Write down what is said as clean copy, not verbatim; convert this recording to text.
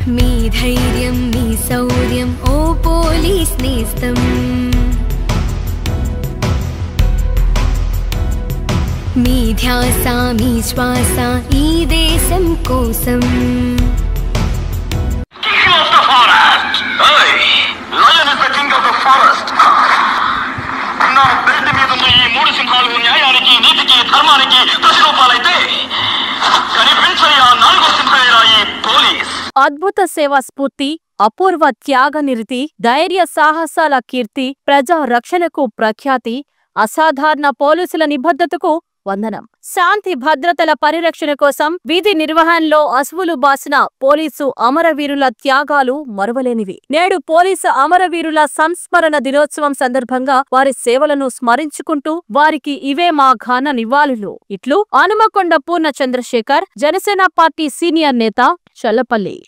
మీ ధైర్యం మీ శౌర్యం ఓ పోలీస్ నేస్తం మీ ధ్యాస మీ శ్వాస ఈ దేశం కోసం ఈ మూడు సింహాలు న్యాయానికి నీతికి ధర్మానికి ప్రతిరూపాలైతే కనిపించని ఆ నాలుగో సింహమేరా ఈ పోలీస్. అద్భుత సేవా స్ఫూర్తి, అపూర్వ త్యాగ నిరతి, ధైర్య సాహసాల కీర్తి, ప్రజా రక్షణకు ప్రఖ్యాతి, అసాధారణ పోలీసుల నిబద్ధతకు వందనం. శాంతి భద్రతల పరిరక్షణ కోసం విధి నిర్వహణలో అసువులు బాసిన పోలీసు అమరవీరుల త్యాగాలు మరువలేనివి. నేడు పోలీసు అమరవీరుల సంస్మరణ దినోత్సవం సందర్భంగా వారి సేవలను స్మరించుకుంటూ వారికి ఇవే మా ఘన నివాళులు. ఇట్లు హనుమకొండ పూర్ణ చంద్రశేఖర్, జనసేన పార్టీ సీనియర్ నేత, చల్లపల్లి.